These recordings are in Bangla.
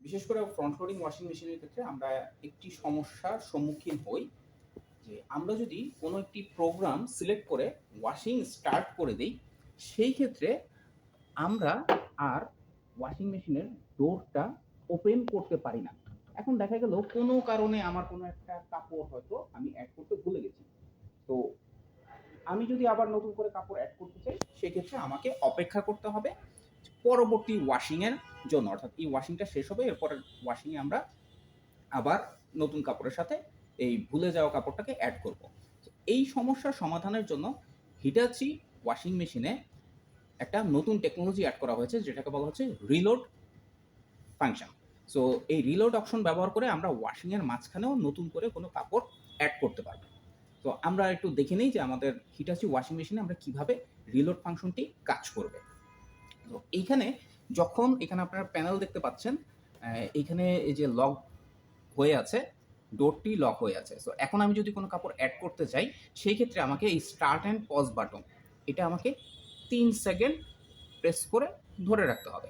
বিশেষ করে ফ্রন্ট লোডিং ওয়াশিং মেশিনের ক্ষেত্রে আমরা একটি সমস্যার সম্মুখীন হই যে আমরা যদি কোনো একটি প্রোগ্রাম সিলেক্ট করে ওয়াশিং স্টার্ট করে দিই, সেই ক্ষেত্রে আমরা আর ওয়াশিং মেশিনের ডোরটা ওপেন করতে পারি না। এখন দেখা গেল কোনো কারণে আমার কোনো একটা কাপড় হয়তো আমি অ্যাড করতে ভুলে গেছি। তো আমি যদি আবার নতুন করে কাপড় অ্যাড করতে চাই, সেক্ষেত্রে আমাকে অপেক্ষা করতে হবে পরবর্তী ওয়াশিংয়ের জন্য। অর্থাৎ এই ওয়াশিংটা শেষ হবে, এরপরের ওয়াশিংয়ে আমরা আবার নতুন কাপড়ের সাথে এই ভুলে যাওয়া কাপড়টাকে অ্যাড করব। এই সমস্যার সমাধানের জন্য হিটাচি ওয়াশিং মেশিনে একটা নতুন টেকনোলজি অ্যাড করা হয়েছে, যেটাকে বলা হচ্ছে রিলোড ফাংশন। সো এই রিলোড অপশন ব্যবহার করে আমরা ওয়াশিংয়ের মাঝখানেও নতুন করে কোনো কাপড় অ্যাড করতে পারবো। তো আমরা একটু দেখে নিই যে আমাদের হিটাচি ওয়াশিং মেশিনে আমরা কিভাবে রিলোড ফাংশনটি কাজ করবে। তো এইখানে যখন এখানে আপনারা প্যানেল দেখতে পাচ্ছেন, এইখানে এই যে লক হয়ে আছে, ডোরটি লক হয়ে আছে। সো এখন আমি যদি কোনো কাপড় অ্যাড করতে চাই, সেই ক্ষেত্রে আমাকে এই স্টার্ট অ্যান্ড পজ বাটন এটা আমাকে 3 সেকেন্ড প্রেস করে ধরে রাখতে হবে।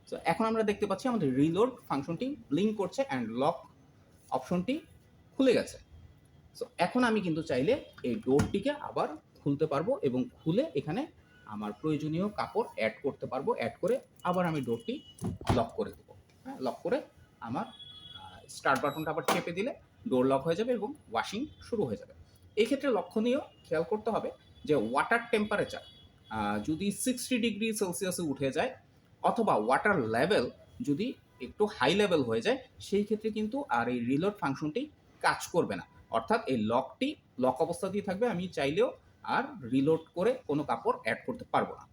সো এখন আমরা দেখতে পাচ্ছি আমাদের রিলোড ফাংশনটি ব্লিঙ্ক করছে অ্যান্ড লক অপশনটি খুলে গেছে। সো এখন আমি কিন্তু চাইলে এই ডোরটিকে আবার খুলতে পারবো এবং খুলে এখানে আমার প্রয়োজনীয় কাপড় অ্যাড করতে পারবো। অ্যাড করে আবার আমি ডোরটি লক করে দেবো। হ্যাঁ, লক করে আমার স্টার্ট বাটনটা আবার চেপে দিলে ডোর লক হয়ে যাবে এবং ওয়াশিং শুরু হয়ে যাবে। এই ক্ষেত্রে লক্ষণীয় খেয়াল করতে হবে যে ওয়াটার টেম্পারেচার যদি 60 ডিগ্রি সেলসিয়াসে উঠে যায় অথবা ওয়াটার লেভেল যদি একটু হাই লেভেল হয়ে যায়, সেই ক্ষেত্রে কিন্তু আর এই রিলোড ফাংশনটি কাজ করবে না। অর্থাৎ এই লকটি লক অবস্থাতেই থাকবে, আমি চাইলেও আর রিলোড করে কোনো কাপড় অ্যাড করতে পারবো না।